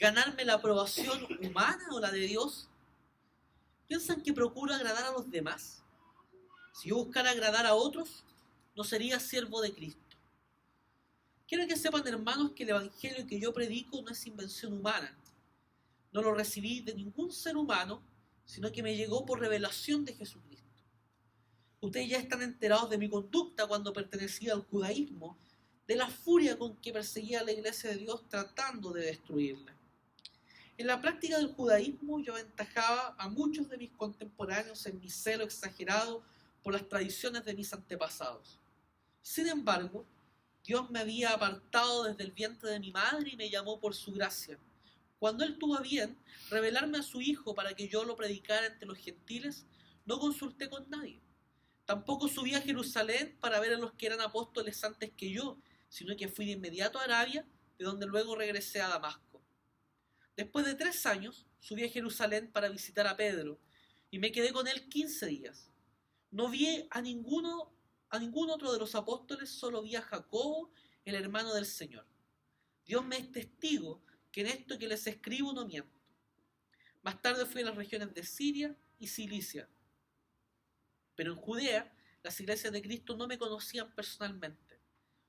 ¿Ganarme la aprobación humana o la de Dios? ¿Piensan que procuro agradar a los demás? Si yo buscara agradar a otros, no sería siervo de Cristo. Quiero que sepan, hermanos, que el evangelio que yo predico no es invención humana. No lo recibí de ningún ser humano, sino que me llegó por revelación de Jesucristo. Ustedes ya están enterados de mi conducta cuando pertenecía al judaísmo, de la furia con que perseguía a la iglesia de Dios tratando de destruirla. En la práctica del judaísmo yo aventajaba a muchos de mis contemporáneos en mi celo exagerado por las tradiciones de mis antepasados. Sin embargo, Dios me había apartado desde el vientre de mi madre y me llamó por su gracia. Cuando Él tuvo a bien revelarme a su Hijo para que yo lo predicara entre los gentiles, no consulté con nadie. Tampoco subí a Jerusalén para ver a los que eran apóstoles antes que yo, sino que fui de inmediato a Arabia, de donde luego regresé a Damasco. Después de 3 años, subí a Jerusalén para visitar a Pedro, y me quedé con él 15 días. No vi a ningún otro de los apóstoles, solo vi a Jacobo, el hermano del Señor. Dios me es testigo que en esto que les escribo no miento. Más tarde fui a las regiones de Siria y Cilicia. Pero en Judea, las iglesias de Cristo no me conocían personalmente.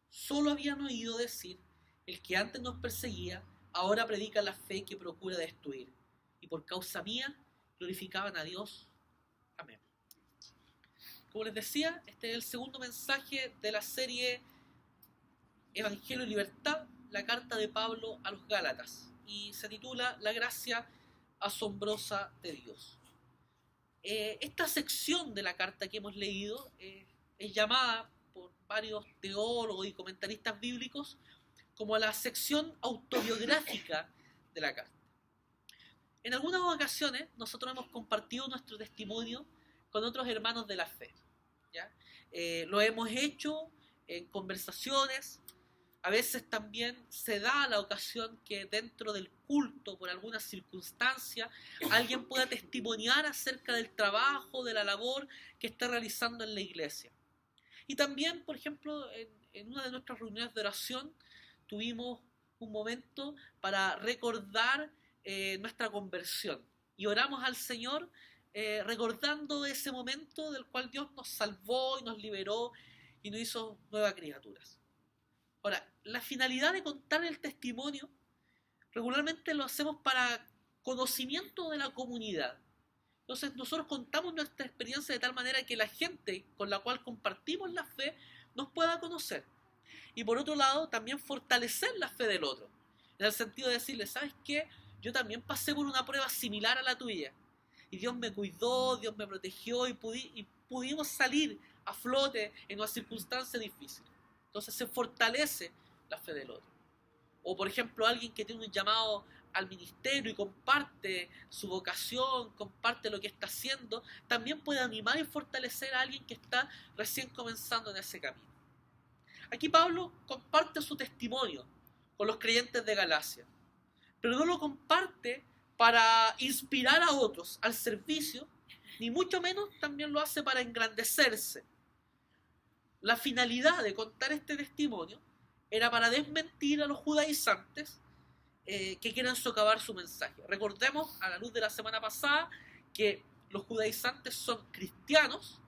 Solo habían oído decir: el que antes nos perseguía, ahora predica la fe que procura destruir. Y por causa mía, glorificaban a Dios. Amén. Como les decía, este es el segundo mensaje de la serie Evangelio y Libertad, la carta de Pablo a los Gálatas. Y se titula La gracia asombrosa de Dios. Esta sección de la carta que hemos leído es llamada por varios teólogos y comentaristas bíblicos como la sección autobiográfica de la carta. En algunas ocasiones nosotros hemos compartido nuestro testimonio con otros hermanos de la fe, ¿ya? Lo hemos hecho en conversaciones. A veces también se da la ocasión que dentro del culto, por alguna circunstancia, alguien pueda testimoniar acerca del trabajo, de la labor que está realizando en la iglesia. Y también, por ejemplo, en una de nuestras reuniones de oración, tuvimos un momento para recordar nuestra conversión. Y oramos al Señor recordando ese momento del cual Dios nos salvó y nos liberó y nos hizo nuevas criaturas. Ahora, la finalidad de contar el testimonio regularmente lo hacemos para conocimiento de la comunidad. Entonces nosotros contamos nuestra experiencia de tal manera que la gente con la cual compartimos la fe nos pueda conocer. Y por otro lado, también fortalecer la fe del otro. En el sentido de decirle: ¿sabes qué? Yo también pasé por una prueba similar a la tuya. Y Dios me cuidó, Dios me protegió y pudimos salir a flote en una circunstancia difícil. Entonces se fortalece la fe del otro. O por ejemplo, alguien que tiene un llamado al ministerio y comparte su vocación, comparte lo que está haciendo, también puede animar y fortalecer a alguien que está recién comenzando en ese camino. Aquí Pablo comparte su testimonio con los creyentes de Galacia, pero no lo comparte para inspirar a otros al servicio, ni mucho menos también lo hace para engrandecerse. La finalidad de contar este testimonio era para desmentir a los judaizantes que quieren socavar su mensaje. Recordemos, a la luz de la semana pasada, que los judaizantes son cristianos,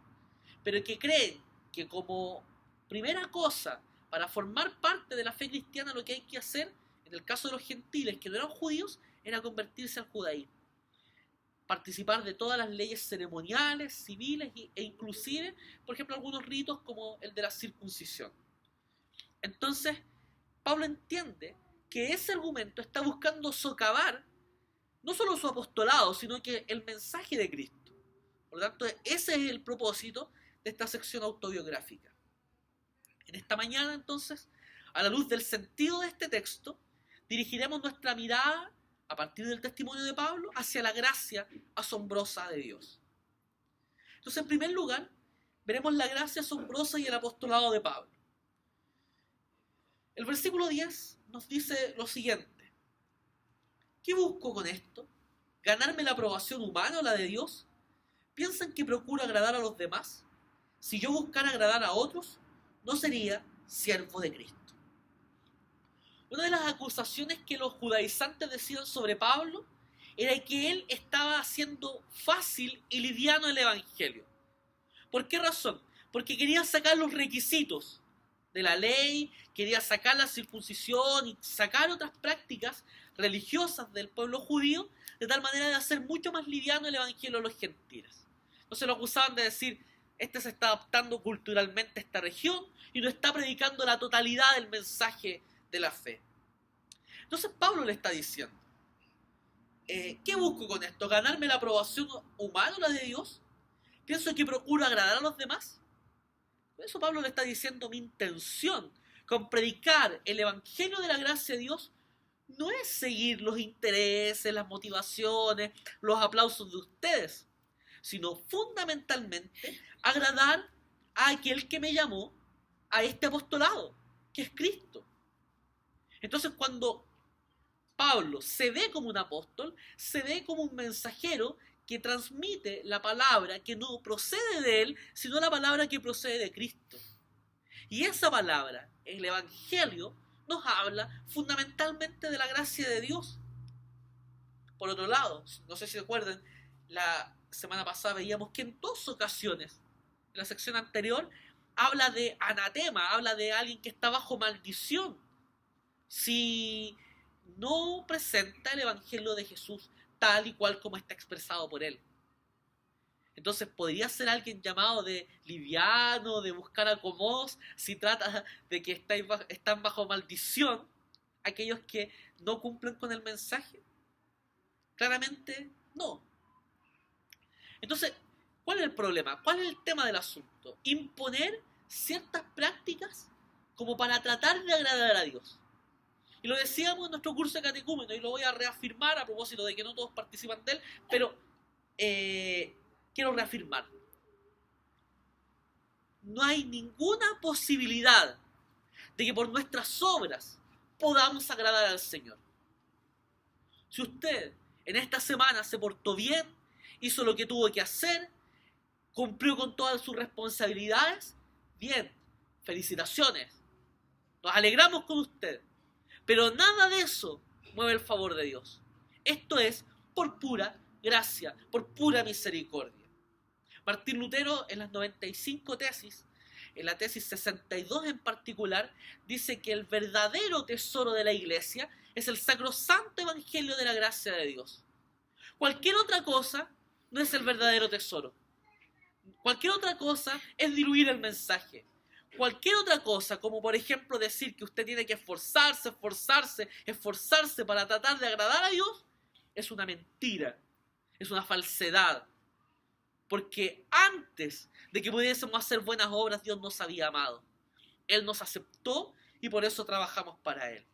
pero que creen que como primera cosa para formar parte de la fe cristiana lo que hay que hacer, en el caso de los gentiles que no eran judíos, era convertirse al judaísmo. Participar de todas las leyes ceremoniales, civiles e inclusive, por ejemplo, algunos ritos como el de la circuncisión. Entonces, Pablo entiende que ese argumento está buscando socavar no solo su apostolado, sino que el mensaje de Cristo. Por lo tanto, ese es el propósito de esta sección autobiográfica. En esta mañana, entonces, a la luz del sentido de este texto, dirigiremos nuestra mirada, a partir del testimonio de Pablo, hacia la gracia asombrosa de Dios. Entonces, en primer lugar, veremos la gracia asombrosa y el apostolado de Pablo. El versículo 10 nos dice lo siguiente: ¿qué busco con esto? ¿Ganarme la aprobación humana o la de Dios? ¿Piensan que procuro agradar a los demás? Si yo buscara agradar a otros, no sería siervo de Cristo. Una de las acusaciones que los judaizantes decían sobre Pablo era que él estaba haciendo fácil y liviano el evangelio. ¿Por qué razón? Porque quería sacar los requisitos de la ley, quería sacar la circuncisión y sacar otras prácticas religiosas del pueblo judío, de tal manera de hacer mucho más liviano el evangelio a los gentiles. Entonces lo acusaban de decir, este se está adaptando culturalmente a esta región y no está predicando la totalidad del mensaje de la fe. Entonces Pablo le está diciendo, ¿qué busco con esto? ¿Ganarme la aprobación humana o la de Dios? ¿Pienso que procuro agradar a los demás? Por eso Pablo le está diciendo, mi intención con predicar el evangelio de la gracia de Dios no es seguir los intereses, las motivaciones, los aplausos de ustedes, sino fundamentalmente agradar a aquel que me llamó a este apostolado, que es Cristo. Entonces cuando Pablo se ve como un apóstol, se ve como un mensajero que transmite la palabra que no procede de él, sino la palabra que procede de Cristo. Y esa palabra, el evangelio, nos habla fundamentalmente de la gracia de Dios. Por otro lado, no sé si se acuerdan, la semana pasada veíamos que en 2 ocasiones, en la sección anterior, habla de anatema, habla de alguien que está bajo maldición si no presenta el evangelio de Jesús tal y cual como está expresado por él. Entonces podría ser alguien llamado de liviano, de buscar acomodos, si trata de que están bajo maldición aquellos que no cumplen con el mensaje. Claramente no. Entonces, ¿cuál es el problema? ¿Cuál es el tema del asunto? Imponer ciertas prácticas como para tratar de agradar a Dios. Y lo decíamos en nuestro curso de catecúmeno, y lo voy a reafirmar a propósito de que no todos participan de él, pero quiero reafirmarlo. No hay ninguna posibilidad de que por nuestras obras podamos agradar al Señor. Si usted en esta semana se portó bien, hizo lo que tuvo que hacer, cumplió con todas sus responsabilidades, bien, felicitaciones, nos alegramos con usted. Pero nada de eso mueve el favor de Dios. Esto es por pura gracia, por pura misericordia. Martín Lutero, en las 95 tesis, en la tesis 62 en particular, dice que el verdadero tesoro de la iglesia es el sacrosanto evangelio de la gracia de Dios. Cualquier otra cosa no es el verdadero tesoro. Cualquier otra cosa es diluir el mensaje. Cualquier otra cosa, como por ejemplo decir que usted tiene que esforzarse para tratar de agradar a Dios, es una mentira, es una falsedad. Porque antes de que pudiésemos hacer buenas obras, Dios nos había amado. Él nos aceptó y por eso trabajamos para Él.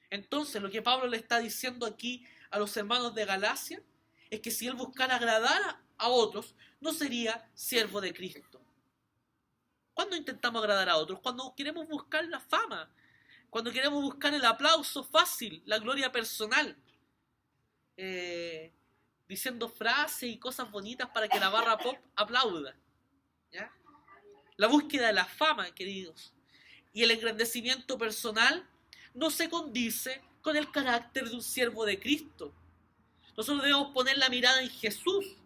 Entonces, lo que Pablo le está diciendo aquí a los hermanos de Galacia es que si él buscara agradar a otros, no sería siervo de Cristo. ¿Cuándo intentamos agradar a otros? Cuando queremos buscar la fama, cuando queremos buscar el aplauso fácil, la gloria personal, diciendo frases y cosas bonitas para que la barra pop aplauda, ¿ya? La búsqueda de la fama, queridos, y el engrandecimiento personal no se condice con el carácter de un siervo de Cristo. Nosotros debemos poner la mirada en Jesús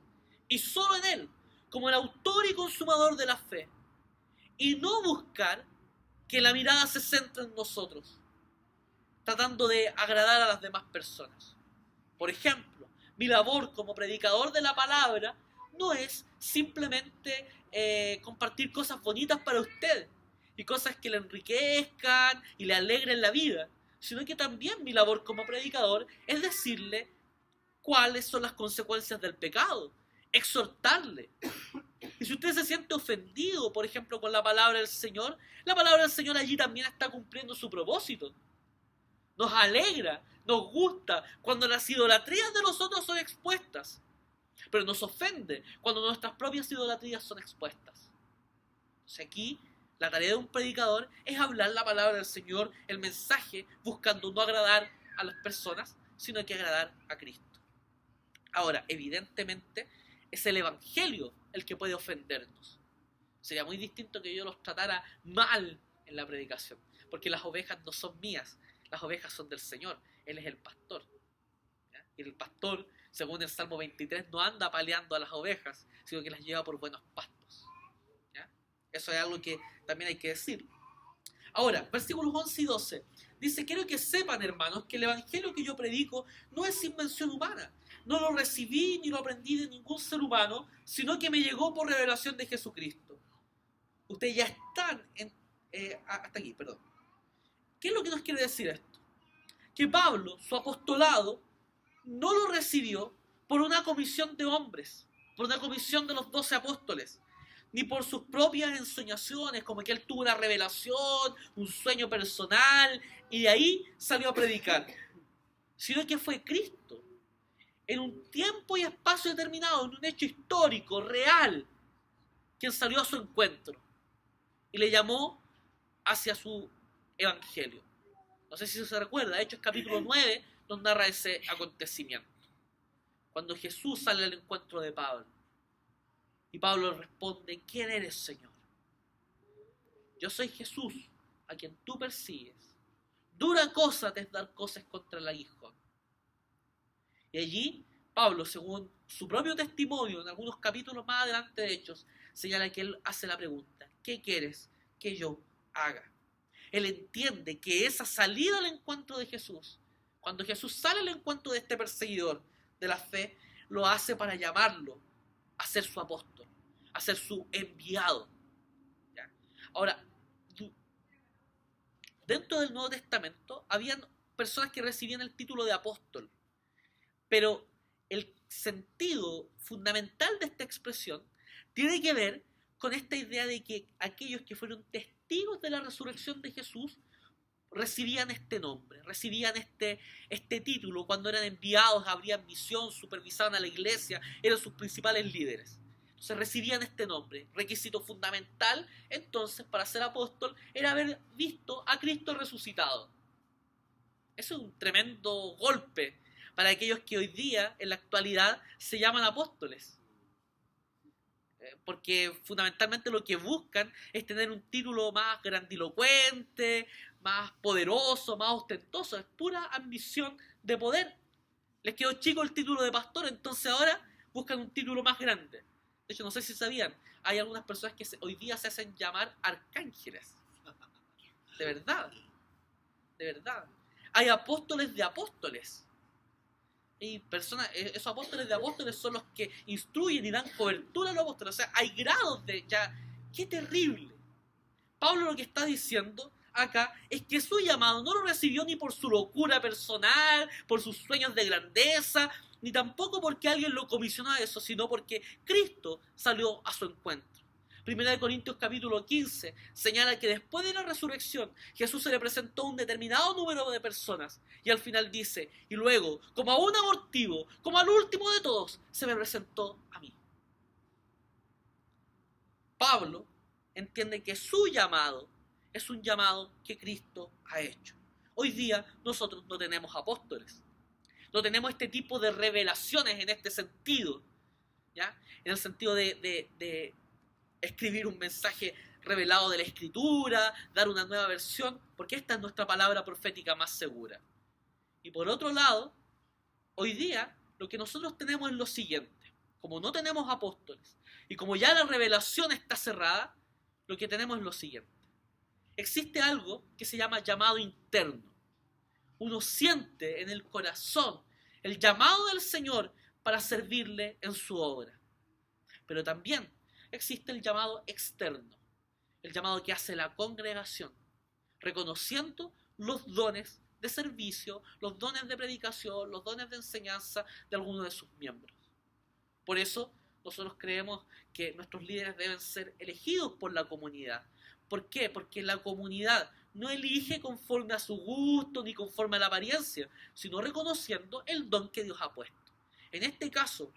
y solo en Él, como el autor y consumador de la fe. Y no buscar que la mirada se centre en nosotros, tratando de agradar a las demás personas. Por ejemplo, mi labor como predicador de la palabra no es simplemente compartir cosas bonitas para usted y cosas que le enriquezcan y le alegren la vida, sino que también mi labor como predicador es decirle cuáles son las consecuencias del pecado, exhortarle. Y si usted se siente ofendido, por ejemplo, con la palabra del Señor, la palabra del Señor allí también está cumpliendo su propósito. Nos alegra, nos gusta cuando las idolatrías de los otros son expuestas, pero nos ofende cuando nuestras propias idolatrías son expuestas. Entonces aquí la tarea de un predicador es hablar la palabra del Señor, el mensaje, buscando no agradar a las personas, sino que agradar a Cristo. Ahora, evidentemente, es el Evangelio el que puede ofendernos. Sería muy distinto que yo los tratara mal en la predicación. porque las ovejas no son mías, las ovejas son del Señor, Él es el pastor. ¿Ya? Y el pastor, según el Salmo 23, no anda apaleando a las ovejas, sino que las lleva por buenos pastos. ¿Ya? Eso es algo que también hay que decir. Ahora, versículos 11 y 12, dice: quiero que sepan, hermanos, que el evangelio que yo predico no es invención humana. No lo recibí ni lo aprendí de ningún ser humano, sino que me llegó por revelación de Jesucristo. Ustedes ya están hasta aquí, perdón. ¿Qué es lo que nos quiere decir esto? Que Pablo, su apostolado, no lo recibió por una comisión de hombres, por una comisión de los 12 apóstoles, ni por sus propias ensoñaciones, como que él tuvo una revelación, un sueño personal, y de ahí salió a predicar, sino que fue Cristo, en un tiempo y espacio determinado, en un hecho histórico, real, quien salió a su encuentro y le llamó hacia su evangelio. No sé si se recuerda, Hechos capítulo 9 nos narra ese acontecimiento, cuando Jesús sale al encuentro de Pablo. Y Pablo responde: ¿quién eres, Señor? Yo soy Jesús, a quien tú persigues. Dura cosa te es dar cosas contra el aguijón. Y allí, Pablo, según su propio testimonio, en algunos capítulos más adelante de Hechos, señala que él hace la pregunta: ¿qué quieres que yo haga? Él entiende que esa salida al encuentro de Jesús, cuando Jesús sale al encuentro de este perseguidor de la fe, lo hace para llamarlo a ser su apóstol, a ser su enviado. ¿Ya? Ahora, dentro del Nuevo Testamento habían personas que recibían el título de apóstol, pero el sentido fundamental de esta expresión tiene que ver con esta idea de que aquellos que fueron testigos de la resurrección de Jesús recibían este nombre, recibían este título cuando eran enviados, abrían misión, supervisaban a la iglesia, eran sus principales líderes. Entonces recibían este nombre. Requisito fundamental entonces para ser apóstol era haber visto a Cristo resucitado. Eso es un tremendo golpe para aquellos que hoy día, en la actualidad, se llaman apóstoles. Porque fundamentalmente lo que buscan es tener un título más grandilocuente, más poderoso, más ostentoso. Es pura ambición de poder. Les quedó chico el título de pastor, entonces ahora buscan un título más grande. De hecho, no sé si sabían, hay algunas personas que hoy día se hacen llamar arcángeles. De verdad. De verdad. Hay apóstoles de apóstoles. Y personas, esos apóstoles de apóstoles son los que instruyen y dan cobertura a los apóstoles. O sea, hay grados de ya. ¡Qué terrible! Pablo lo que está diciendo acá es que su llamado no lo recibió ni por su locura personal, por sus sueños de grandeza, ni tampoco porque alguien lo comisionó a eso, sino porque Cristo salió a su encuentro. Primera de Corintios capítulo 15 señala que después de la resurrección Jesús se le presentó a un determinado número de personas y al final dice: y luego, como a un abortivo, como al último de todos, se me presentó a mí. Pablo entiende que su llamado es un llamado que Cristo ha hecho. Hoy día nosotros no tenemos apóstoles, no tenemos este tipo de revelaciones en este sentido, ¿ya? En el sentido de escribir un mensaje revelado de la Escritura, dar una nueva versión, porque esta es nuestra palabra profética más segura. Y por otro lado, hoy día lo que nosotros tenemos es lo siguiente: como no tenemos apóstoles y como ya la revelación está cerrada, lo que tenemos es lo siguiente: existe algo que se llama llamado interno. Uno siente en el corazón el llamado del Señor para servirle en su obra. Pero también existe el llamado externo, el llamado que hace la congregación, reconociendo los dones de servicio, los dones de predicación, los dones de enseñanza de algunos de sus miembros. Por eso nosotros creemos que nuestros líderes deben ser elegidos por la comunidad. ¿Por qué? Porque la comunidad no elige conforme a su gusto ni conforme a la apariencia, sino reconociendo el don que Dios ha puesto. En este caso,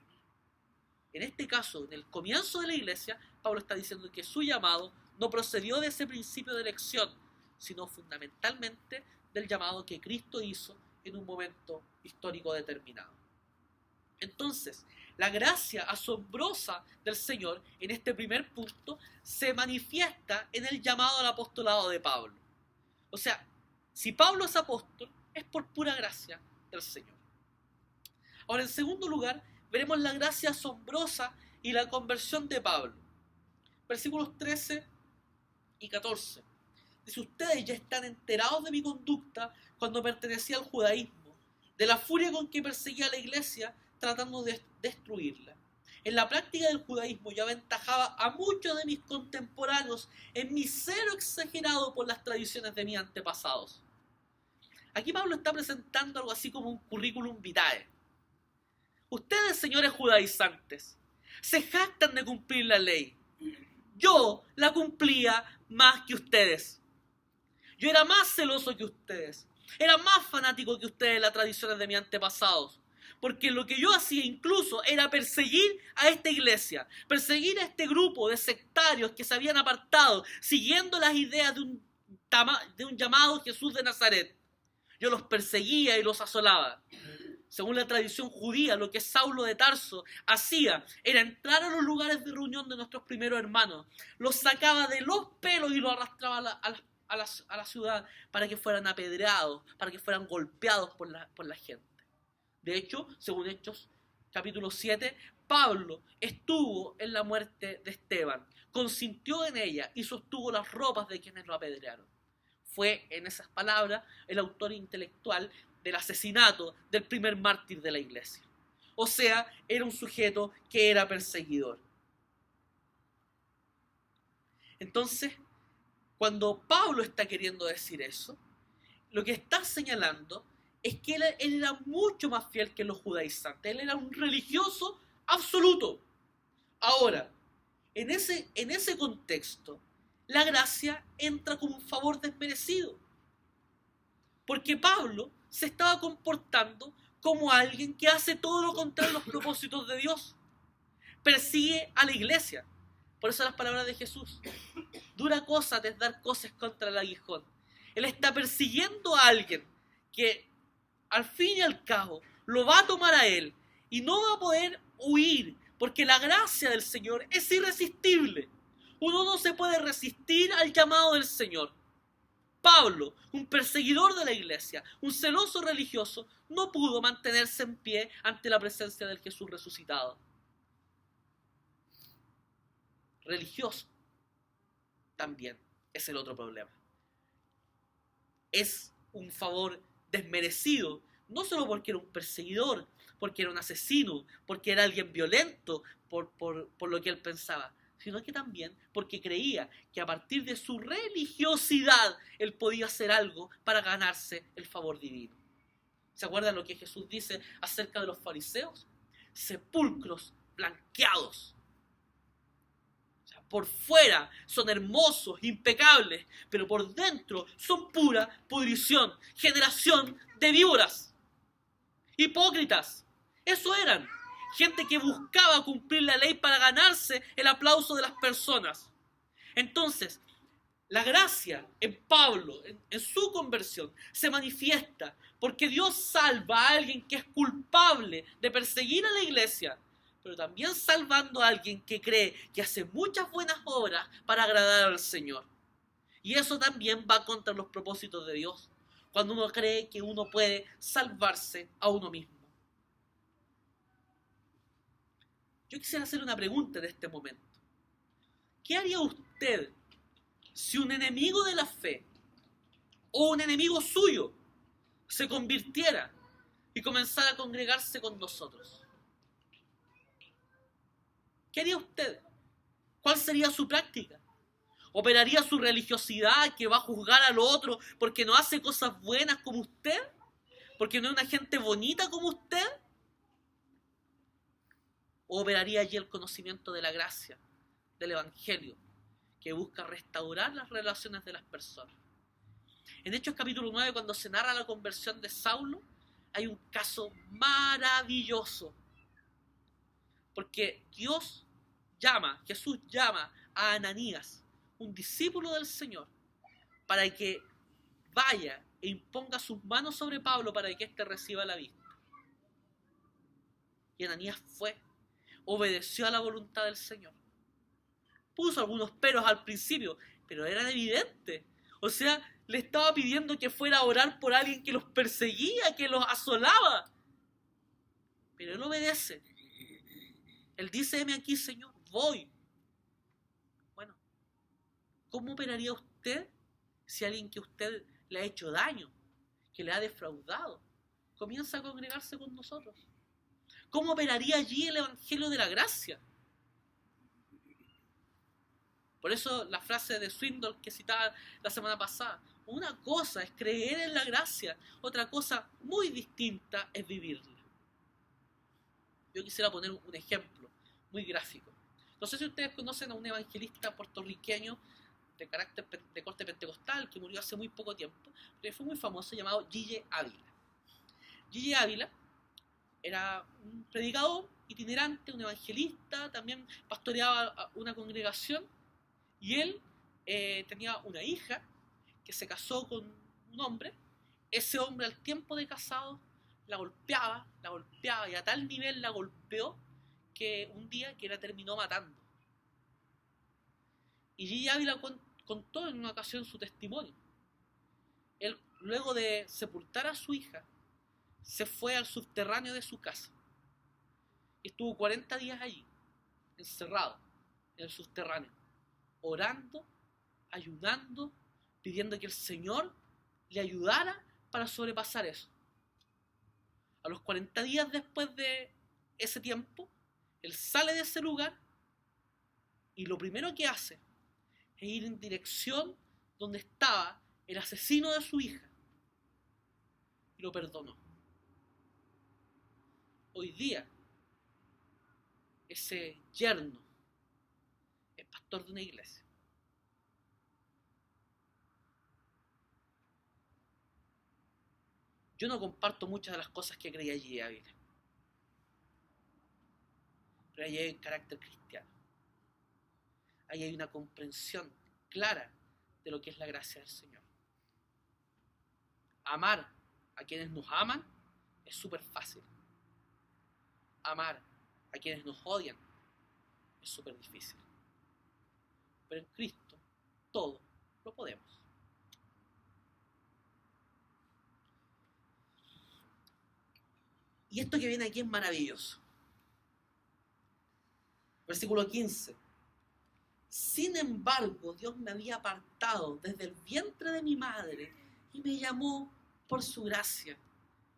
en el comienzo de la iglesia, Pablo está diciendo que su llamado no procedió de ese principio de elección, sino fundamentalmente del llamado que Cristo hizo en un momento histórico determinado. Entonces, la gracia asombrosa del Señor en este primer punto se manifiesta en el llamado al apostolado de Pablo. O sea, si Pablo es apóstol, es por pura gracia del Señor. Ahora, en segundo lugar, veremos la gracia asombrosa y la conversión de Pablo. Versículos 13 y 14. Dice: ustedes ya están enterados de mi conducta cuando pertenecía al judaísmo, de la furia con que perseguía a la iglesia tratando de destruirla. En la práctica del judaísmo yo aventajaba a muchos de mis contemporáneos en mi celo exagerado por las tradiciones de mis antepasados. Aquí Pablo está presentando algo así como un currículum vitae. Ustedes, señores judaizantes, se jactan de cumplir la ley. Yo la cumplía más que ustedes. Yo era más celoso que ustedes. Era más fanático que ustedes de las tradiciones de mis antepasados. Porque lo que yo hacía incluso era perseguir a esta iglesia, perseguir a este grupo de sectarios que se habían apartado, siguiendo las ideas de un llamado Jesús de Nazaret. Yo los perseguía y los asolaba. Según la tradición judía, lo que Saulo de Tarso hacía era entrar a los lugares de reunión de nuestros primeros hermanos, los sacaba de los pelos y los arrastraba a la ciudad para que fueran apedreados, para que fueran golpeados por la gente. De hecho, según Hechos capítulo 7, Pablo estuvo en la muerte de Esteban, consintió en ella y sostuvo las ropas de quienes lo apedrearon. Fue, en esas palabras, el autor intelectual del asesinato del primer mártir de la iglesia. O sea, era un sujeto que era perseguidor. Entonces, cuando Pablo está queriendo decir eso, lo que está señalando es que él era mucho más fiel que los judaizantes. Él era un religioso absoluto. Ahora, en ese contexto, la gracia entra como un favor desmerecido. Porque Pablo se estaba comportando como alguien que hace todo lo contrario a los propósitos de Dios. Persigue a la iglesia. Por eso las palabras de Jesús: dura cosa es dar cosas contra el aguijón. Él está persiguiendo a alguien que al fin y al cabo lo va a tomar a él y no va a poder huir, porque la gracia del Señor es irresistible. Uno no se puede resistir al llamado del Señor. Pablo, un perseguidor de la iglesia, un celoso religioso, no pudo mantenerse en pie ante la presencia del Jesús resucitado. Religioso también es el otro problema. Es un favor desmerecido, no solo porque era un perseguidor, porque era un asesino, porque era alguien violento por lo que él pensaba, sino que también porque creía que a partir de su religiosidad él podía hacer algo para ganarse el favor divino. ¿Se acuerdan lo que Jesús dice acerca de los fariseos? Sepulcros blanqueados. O sea, por fuera son hermosos, impecables, pero por dentro son pura pudrición, generación de víboras, hipócritas. Eso eran. Gente que buscaba cumplir la ley para ganarse el aplauso de las personas. Entonces, la gracia en Pablo, en su conversión, se manifiesta porque Dios salva a alguien que es culpable de perseguir a la iglesia, pero también salvando a alguien que cree que hace muchas buenas obras para agradar al Señor. Y eso también va contra los propósitos de Dios, cuando uno cree que uno puede salvarse a uno mismo. Yo quisiera hacer una pregunta en este momento. ¿Qué haría usted si un enemigo de la fe o un enemigo suyo se convirtiera y comenzara a congregarse con nosotros? ¿Qué haría usted? ¿Cuál sería su práctica? ¿Operaría su religiosidad que va a juzgar al otro porque no hace cosas buenas como usted? ¿Porque no es una gente bonita como usted? ¿O operaría allí el conocimiento de la gracia, del Evangelio, que busca restaurar las relaciones de las personas? En Hechos capítulo 9, cuando se narra la conversión de Saulo, hay un caso maravilloso. Porque Jesús llama a Ananías, un discípulo del Señor, para que vaya e imponga sus manos sobre Pablo para que éste reciba la vista. Y Ananías fue, obedeció a la voluntad del Señor. Puso algunos peros al principio, pero eran evidentes. O sea, le estaba pidiendo que fuera a orar por alguien que los perseguía, que los asolaba. Pero él obedece. Él dice, heme aquí, Señor, voy. Bueno, ¿cómo operaría usted si alguien que usted le ha hecho daño, que le ha defraudado, comienza a congregarse con nosotros? ¿Cómo operaría allí el Evangelio de la Gracia? Por eso la frase de Swindoll que citaba la semana pasada, una cosa es creer en la gracia, otra cosa muy distinta es vivirla. Yo quisiera poner un ejemplo muy gráfico. No sé si ustedes conocen a un evangelista puertorriqueño de corte pentecostal que murió hace muy poco tiempo, pero fue muy famoso, llamado Gille Ávila. Gille Ávila era un predicador itinerante, un evangelista, también pastoreaba una congregación, y él tenía una hija que se casó con un hombre. Ese hombre, al tiempo de casado, la golpeaba, y a tal nivel la golpeó que un día que la terminó matando. Y Gille Ávila contó en una ocasión su testimonio. Él, luego de sepultar a su hija, se fue al subterráneo de su casa y estuvo 40 días allí, encerrado en el subterráneo, orando, ayunando, pidiendo que el Señor le ayudara para sobrepasar eso. A los 40 días después de ese tiempo, él sale de ese lugar y lo primero que hace es ir en dirección donde estaba el asesino de su hija y lo perdonó. Hoy día, ese yerno es pastor de una iglesia. Yo no comparto muchas de las cosas que creía Gille Ávila, pero ahí hay un carácter cristiano. Ahí hay una comprensión clara de lo que es la gracia del Señor. Amar a quienes nos aman es súper fácil. Amar a quienes nos odian es súper difícil. Pero en Cristo todo lo podemos. Y esto que viene aquí es maravilloso. Versículo 15. Sin embargo, Dios me había apartado desde el vientre de mi madre y me llamó por su gracia.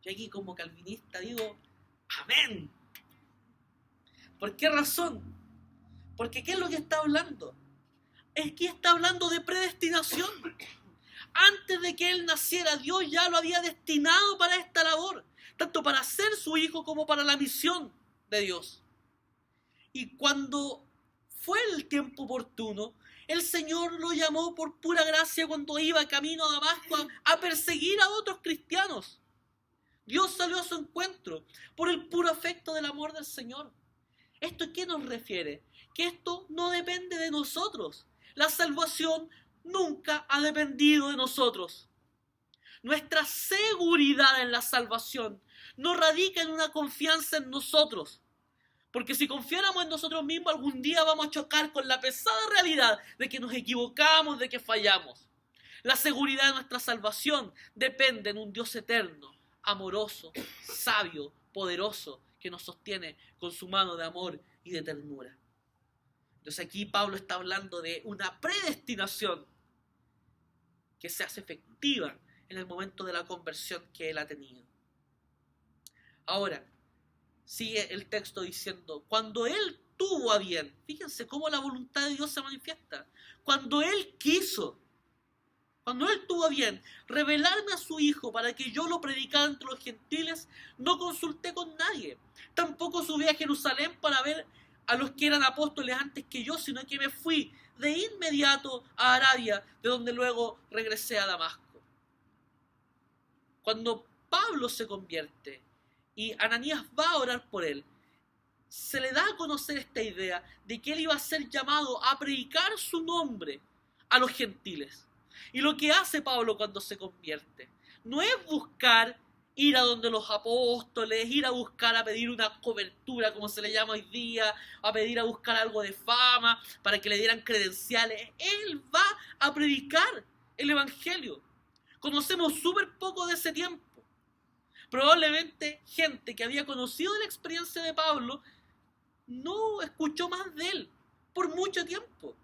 Yo aquí como calvinista digo, amén. ¿Por qué razón? Porque ¿qué es lo que está hablando? Es que está hablando de predestinación. Antes de que él naciera, Dios ya lo había destinado para esta labor, tanto para ser su hijo como para la misión de Dios. Y cuando fue el tiempo oportuno, el Señor lo llamó por pura gracia cuando iba camino a Damasco a perseguir a otros cristianos. Dios salió a su encuentro por el puro afecto del amor del Señor. ¿Esto a qué nos refiere? Que esto no depende de nosotros. La salvación nunca ha dependido de nosotros. Nuestra seguridad en la salvación no radica en una confianza en nosotros. Porque si confiáramos en nosotros mismos, algún día vamos a chocar con la pesada realidad de que nos equivocamos, de que fallamos. La seguridad de nuestra salvación depende de un Dios eterno, amoroso, sabio, poderoso, que nos sostiene con su mano de amor y de ternura. Entonces aquí Pablo está hablando de una predestinación que se hace efectiva en el momento de la conversión que él ha tenido. Ahora, sigue el texto diciendo, cuando él tuvo a bien, fíjense cómo la voluntad de Dios se manifiesta, cuando él quiso, cuando él tuvo a bien revelarme a su hijo para que yo lo predicara entre los gentiles, no consulté con nadie, tampoco subí a Jerusalén para ver a los que eran apóstoles antes que yo, sino que me fui de inmediato a Arabia, de donde luego regresé a Damasco. Cuando Pablo se convierte y Ananías va a orar por él, se le da a conocer esta idea de que él iba a ser llamado a predicar su nombre a los gentiles. Y lo que hace Pablo cuando se convierte no es buscar ir a donde los apóstoles, ir a buscar a pedir una cobertura, como se le llama hoy día, a buscar algo de fama para que le dieran credenciales. Él va a predicar el evangelio. Conocemos súper poco de ese tiempo. Probablemente gente que había conocido la experiencia de Pablo no escuchó más de él por mucho tiempo.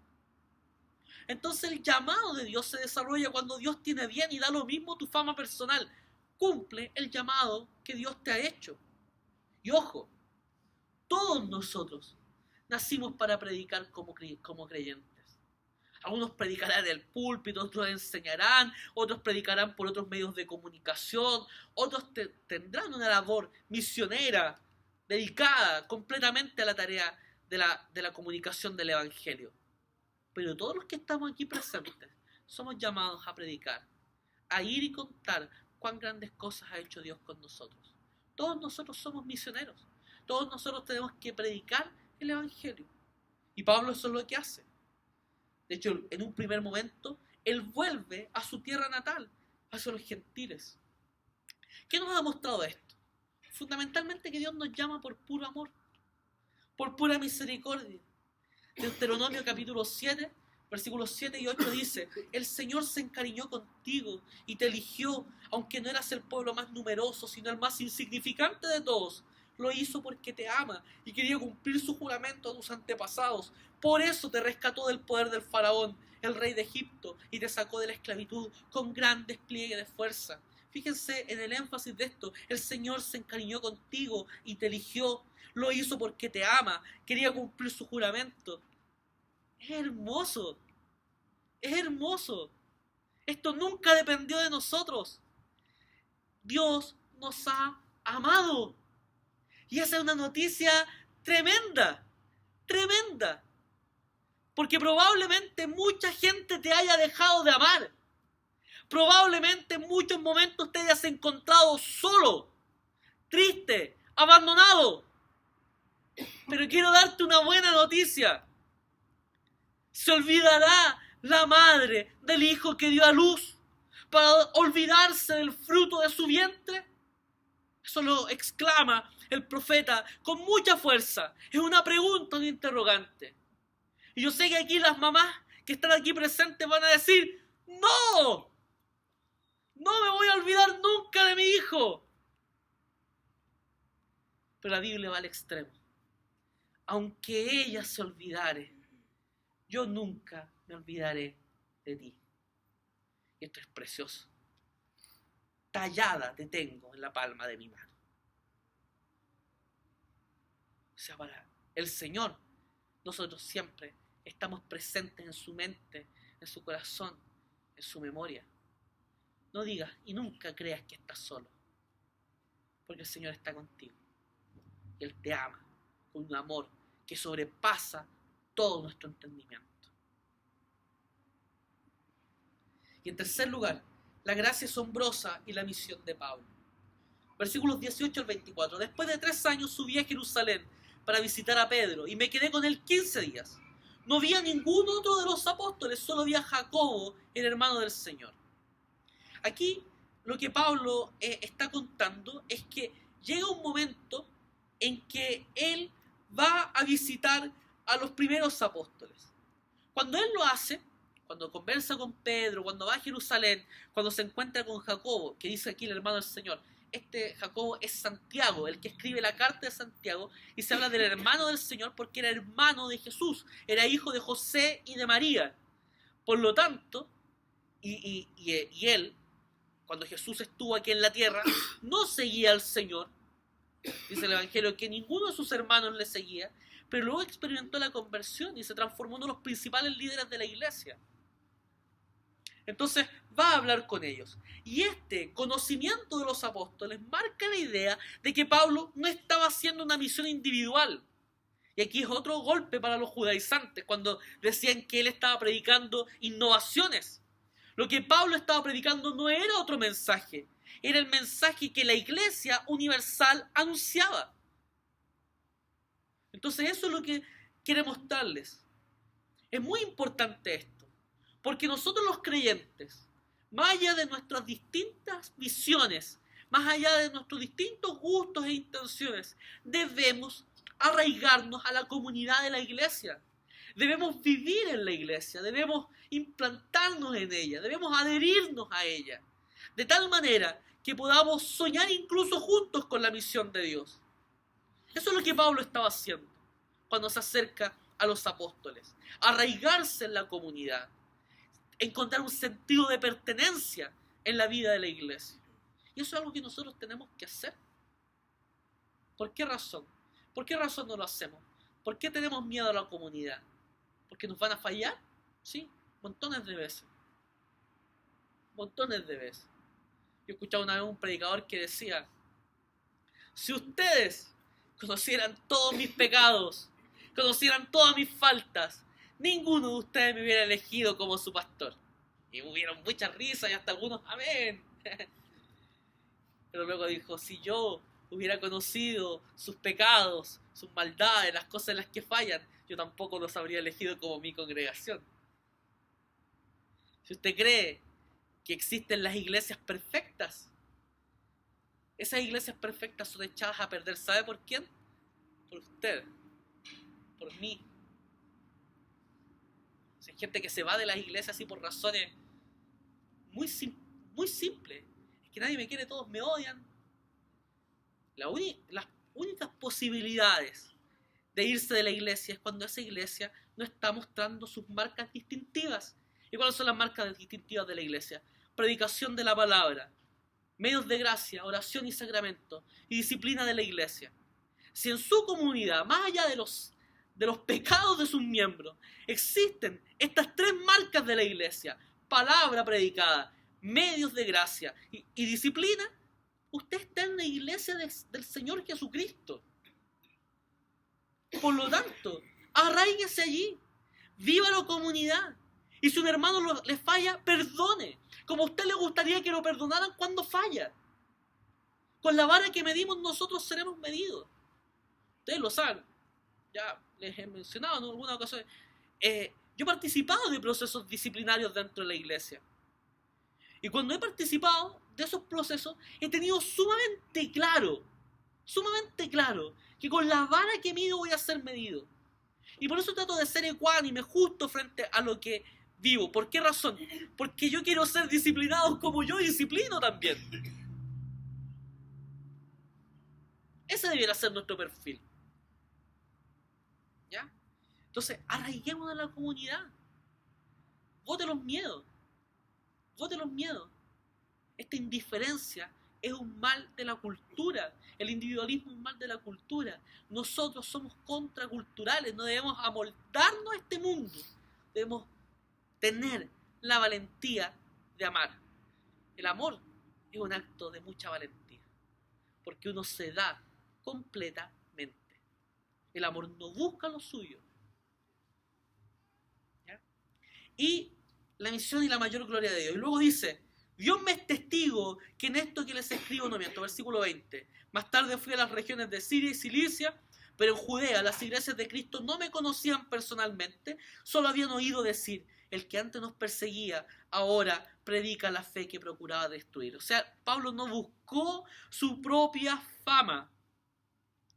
Entonces el llamado de Dios se desarrolla cuando Dios tiene bien y da lo mismo tu fama personal. Cumple el llamado que Dios te ha hecho. Y ojo, todos nosotros nacimos para predicar como creyentes. Algunos predicarán en el púlpito, otros enseñarán, otros predicarán por otros medios de comunicación, otros tendrán una labor misionera dedicada completamente a la tarea de la comunicación del Evangelio. Pero todos los que estamos aquí presentes somos llamados a predicar, a ir y contar cuán grandes cosas ha hecho Dios con nosotros. Todos nosotros somos misioneros, todos nosotros tenemos que predicar el Evangelio. Y Pablo eso es lo que hace. De hecho, en un primer momento, él vuelve a su tierra natal, hacia los gentiles. ¿Qué nos ha mostrado esto? Fundamentalmente que Dios nos llama por puro amor, por pura misericordia. Deuteronomio capítulo 7, versículos 7 y 8 dice: el Señor se encariñó contigo y te eligió, aunque no eras el pueblo más numeroso, sino el más insignificante de todos. Lo hizo porque te ama y quería cumplir su juramento a tus antepasados. Por eso te rescató del poder del faraón, el rey de Egipto, y te sacó de la esclavitud con gran despliegue de fuerza. Fíjense en el énfasis de esto. El Señor se encariñó contigo y te eligió. Lo hizo porque te ama, quería cumplir su juramento. Es hermoso. Es hermoso. Esto nunca dependió de nosotros. Dios nos ha amado. Y esa es una noticia tremenda, tremenda. Porque probablemente mucha gente te haya dejado de amar. Probablemente en muchos momentos te hayas encontrado solo, triste, abandonado. Pero quiero darte una buena noticia. ¿Se olvidará la madre del hijo que dio a luz para olvidarse del fruto de su vientre? Eso lo exclama el profeta con mucha fuerza. Es una pregunta, un interrogante. Y yo sé que aquí las mamás que están aquí presentes van a decir: ¡no! No me voy a olvidar nunca de mi hijo. Pero la Biblia va al extremo. Aunque ella se olvidare, yo nunca me olvidaré de ti. Y esto es precioso. Tallada te tengo en la palma de mi mano. O sea, para el Señor, nosotros siempre estamos presentes en su mente, en su corazón, en su memoria. No digas y nunca creas que estás solo, porque el Señor está contigo. Y Él te ama con un amor que sobrepasa todo nuestro entendimiento. Y en tercer lugar, la gracia asombrosa y la misión de Pablo. Versículos 18 al 24. Después de 3 años subí a Jerusalén para visitar a Pedro y me quedé con él 15 días. No vi a ningún otro de los apóstoles, solo vi a Jacobo, el hermano del Señor. Aquí lo que Pablo está contando es que llega un momento en que él va a visitar a los primeros apóstoles. Cuando él lo hace, cuando conversa con Pedro, cuando va a Jerusalén, cuando se encuentra con Jacobo, que dice aquí el hermano del Señor, este Jacobo es Santiago, el que escribe la carta de Santiago, y se habla del hermano del Señor porque era hermano de Jesús, era hijo de José y de María. Por lo tanto, y él, cuando Jesús estuvo aquí en la tierra, no seguía al Señor. Dice el Evangelio que ninguno de sus hermanos le seguía, pero luego experimentó la conversión y se transformó en uno de los principales líderes de la iglesia. Entonces va a hablar con ellos. Y este conocimiento de los apóstoles marca la idea de que Pablo no estaba haciendo una misión individual. Y aquí es otro golpe para los judaizantes cuando decían que él estaba predicando innovaciones. Lo que Pablo estaba predicando no era otro mensaje, era el mensaje que la iglesia universal anunciaba. Entonces eso es lo que quiere mostrarles. Es muy importante esto. Porque nosotros los creyentes, más allá de nuestras distintas visiones, más allá de nuestros distintos gustos e intenciones, debemos arraigarnos a la comunidad de la iglesia. Debemos vivir en la iglesia, debemos implantarnos en ella, debemos adherirnos a ella. de tal manera que podamos soñar incluso juntos con la misión de Dios. Eso es lo que Pablo estaba haciendo cuando se acerca a los apóstoles. Arraigarse en la comunidad, encontrar un sentido de pertenencia en la vida de la iglesia. Y eso es algo que nosotros tenemos que hacer. ¿Por qué razón? ¿Por qué razón no lo hacemos? ¿Por qué tenemos miedo a la comunidad? ¿Porque nos van a fallar? Sí, montones de veces. Montones de veces. Yo escuchaba una vez un predicador que decía: si ustedes conocieran todos mis pecados, conocieran todas mis faltas, ninguno de ustedes me hubiera elegido como su pastor. Y hubieron muchas risas y hasta algunos amén. Pero luego dijo: si yo hubiera conocido sus pecados, sus maldades, las cosas en las que fallan, yo tampoco los habría elegido como mi congregación. Si usted cree que existen las iglesias perfectas, esas iglesias perfectas son echadas a perder. ¿Sabe por quién? Por usted, por mí. Hay gente que se va de las iglesias así por razones muy simples. Es que nadie me quiere, todos me odian. Las únicas posibilidades de irse de la iglesia es cuando esa iglesia no está mostrando sus marcas distintivas. ¿Y cuáles son las marcas distintivas de la iglesia? Predicación de la palabra, medios de gracia, oración y sacramento, y disciplina de la iglesia. Si en su comunidad, más allá de los pecados de sus miembros, existen estas tres marcas de la iglesia: palabra predicada, medios de gracia y disciplina, usted está en la iglesia del Señor Jesucristo. Por lo tanto, arráiguese allí, viva la comunidad. Y si un hermano le falla, perdone, como a usted le gustaría que lo perdonaran cuando falla. Con la vara que medimos nosotros seremos medidos. Ustedes lo saben, ya les he mencionado en alguna ocasión. Yo he participado de procesos disciplinarios dentro de la iglesia. Y cuando he participado de esos procesos, he tenido sumamente claro, que con la vara que mido voy a ser medido. Y por eso trato de ser ecuánime, justo frente a lo que vivo. ¿Por qué razón? Porque yo quiero ser disciplinado como yo disciplino también. Ese debiera ser nuestro perfil. ¿Ya? Entonces, arraiguémonos a la comunidad. Vote los miedos. Esta indiferencia es un mal de la cultura. El individualismo es un mal de la cultura. Nosotros somos contraculturales. No debemos amoldarnos a este mundo. Debemos tener la valentía de amar. El amor es un acto de mucha valentía, porque uno se da completamente. El amor no busca lo suyo. ¿Ya? Y la misión y la mayor gloria de Dios. Y luego dice: Dios me es testigo que en esto que les escribo no miento. Versículo 20. Más tarde fui a las regiones de Siria y Cilicia, pero en Judea las iglesias de Cristo no me conocían personalmente, solo habían oído decir: el que antes nos perseguía, ahora predica la fe que procuraba destruir. O sea, Pablo no buscó su propia fama.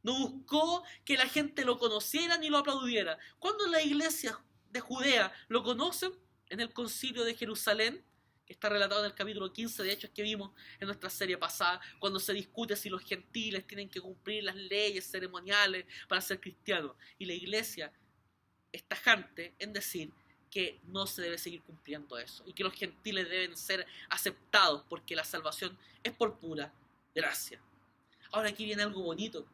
No buscó que la gente lo conociera ni lo aplaudiera. Cuando las iglesias de Judea lo conocen, en el concilio de Jerusalén, que está relatado en el capítulo 15 de Hechos que vimos en nuestra serie pasada, cuando se discute si los gentiles tienen que cumplir las leyes ceremoniales para ser cristianos. Y la iglesia es tajante en decir que no se debe seguir cumpliendo eso y que los gentiles deben ser aceptados porque la salvación es por pura gracia. Ahora aquí viene algo bonito.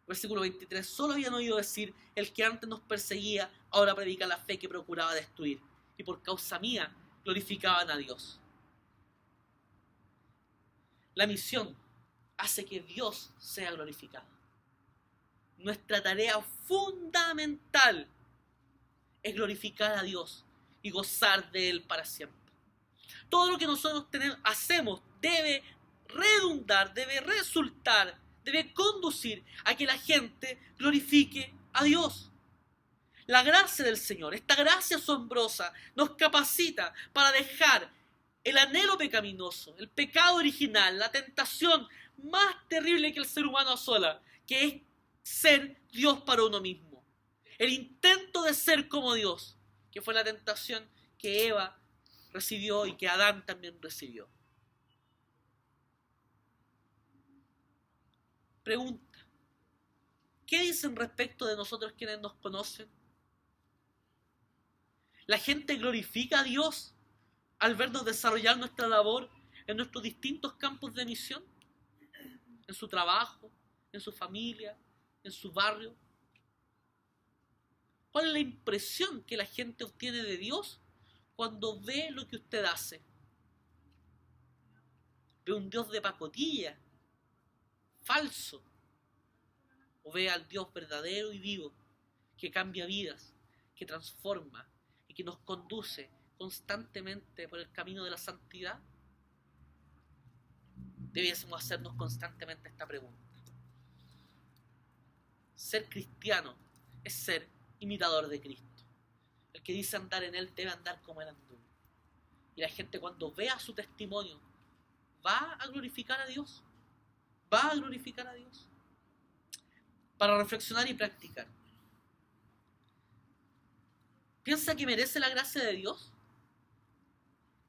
Versículo 23. Solo habían oído decir: el que antes nos perseguía, ahora predica la fe que procuraba destruir. Y por causa mía glorificaban a Dios. La misión hace que Dios sea glorificado. Nuestra tarea fundamental es glorificar a Dios y gozar de Él para siempre. Todo lo que nosotros hacemos debe redundar, debe resultar, debe conducir a que la gente glorifique a Dios. La gracia del Señor, esta gracia asombrosa, nos capacita para dejar el anhelo pecaminoso, el pecado original, la tentación más terrible que el ser humano asola, que es ser Dios para uno mismo. El intento de ser como Dios, que fue la tentación que Eva recibió y que Adán también recibió. Pregunta: ¿qué dicen respecto de nosotros quienes nos conocen? ¿La gente glorifica a Dios al vernos desarrollar nuestra labor en nuestros distintos campos de misión? ¿En su trabajo? ¿En su familia? ¿En su barrio? ¿Cuál es la impresión que la gente obtiene de Dios cuando ve lo que usted hace? ¿Ve un Dios de pacotilla, falso? ¿O ve al Dios verdadero y vivo, que cambia vidas, que transforma y que nos conduce constantemente por el camino de la santidad? Debiésemos hacernos constantemente esta pregunta. Ser cristiano es ser imitador de Cristo. El que dice andar en Él debe andar como Él andó. Y la gente, cuando vea su testimonio, va a glorificar a Dios. Va a glorificar a Dios. Para reflexionar y practicar. ¿Piensa que merece la gracia de Dios?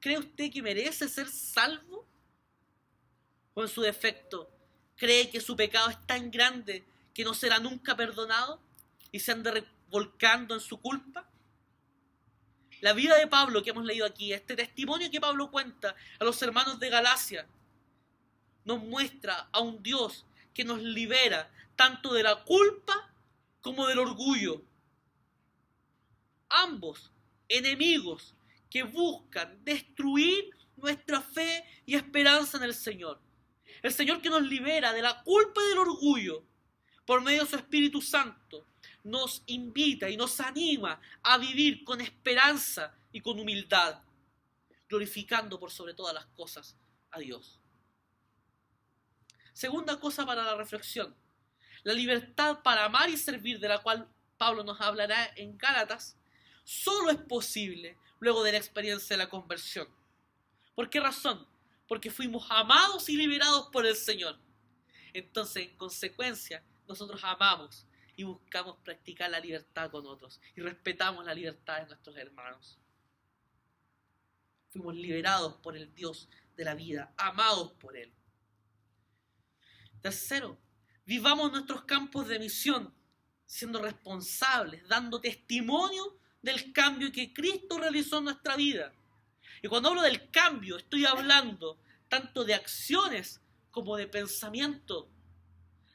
¿Cree usted que merece ser salvo? ¿O en su defecto, cree que su pecado es tan grande que no será nunca perdonado y se anda revolcando en su culpa? La vida de Pablo que hemos leído aquí, este testimonio que Pablo cuenta a los hermanos de Galacia, nos muestra a un Dios que nos libera tanto de la culpa como del orgullo. Ambos enemigos que buscan destruir nuestra fe y esperanza en el Señor. El Señor que nos libera de la culpa y del orgullo por medio de su Espíritu Santo nos invita y nos anima a vivir con esperanza y con humildad, glorificando por sobre todas las cosas a Dios. Segunda cosa para la reflexión: la libertad para amar y servir, de la cual Pablo nos hablará en Gálatas, solo es posible luego de la experiencia de la conversión. ¿Por qué razón? Porque fuimos amados y liberados por el Señor. Entonces, en consecuencia, nosotros amamos y buscamos practicar la libertad con otros y respetamos la libertad de nuestros hermanos. Fuimos liberados por el Dios de la vida, amados por Él. Tercero, vivamos nuestros campos de misión siendo responsables, dando testimonio del cambio que Cristo realizó en nuestra vida. Y cuando hablo del cambio, estoy hablando tanto de acciones como de pensamiento.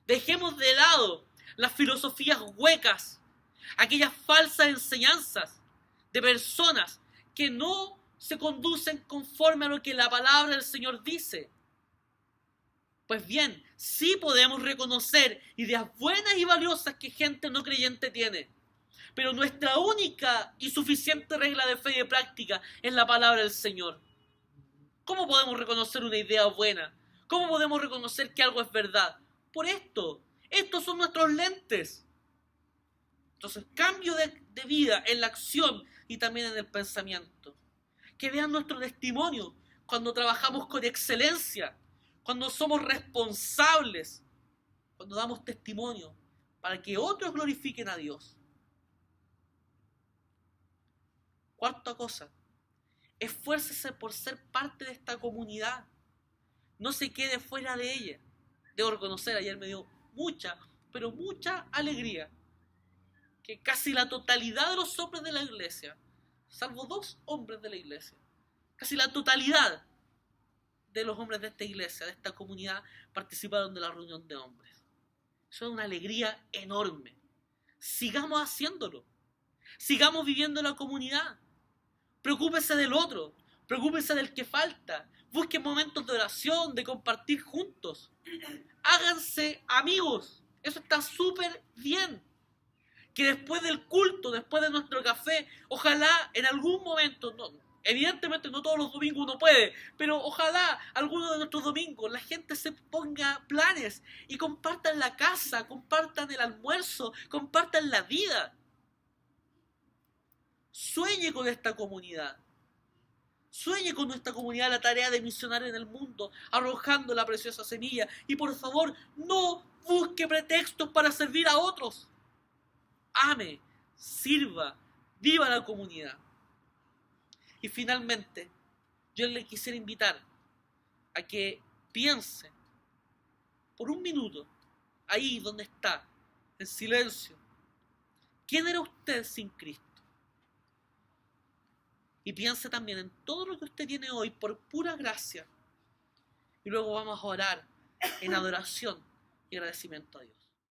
Dejemos de lado las filosofías huecas, aquellas falsas enseñanzas de personas que no se conducen conforme a lo que la palabra del Señor dice. Pues bien, sí podemos reconocer ideas buenas y valiosas que gente no creyente tiene. Pero nuestra única y suficiente regla de fe y de práctica es la palabra del Señor. ¿Cómo podemos reconocer una idea buena? ¿Cómo podemos reconocer que algo es verdad? Por esto. Estos son nuestros lentes. Entonces, cambio de vida en la acción y también en el pensamiento. Que vean nuestro testimonio cuando trabajamos con excelencia, cuando somos responsables, cuando damos testimonio para que otros glorifiquen a Dios. Cuarta cosa, esfuércese por ser parte de esta comunidad. No se quede fuera de ella. Debo reconocer, ayer me dio mucha alegría que casi la totalidad de los hombres de la iglesia, salvo 2 hombres de la iglesia, casi la totalidad de los hombres de esta iglesia, de esta comunidad, participaron de la reunión de hombres. Eso es una alegría enorme. Sigamos haciéndolo. Sigamos viviendo en la comunidad. Preocúpese del otro. Preocúpese del que falta. Busquen momentos de oración, de compartir juntos. Háganse amigos. Eso está súper bien. Que después del culto, después de nuestro café, ojalá en algún momento, evidentemente no todos los domingos uno puede, pero ojalá alguno de nuestros domingos la gente se ponga planes y compartan la casa, compartan el almuerzo, compartan la vida. Sueñe con esta comunidad. Sueñe con nuestra comunidad la tarea de misionar en el mundo, arrojando la preciosa semilla. Y por favor, no busque pretextos para servir a otros. Ame, sirva, viva la comunidad. Y finalmente, yo le quisiera invitar a que piense por un minuto, ahí donde está, en silencio, ¿quién era usted sin Cristo? Y piense también en todo lo que usted tiene hoy por pura gracia. Y luego vamos a orar en adoración y agradecimiento a Dios.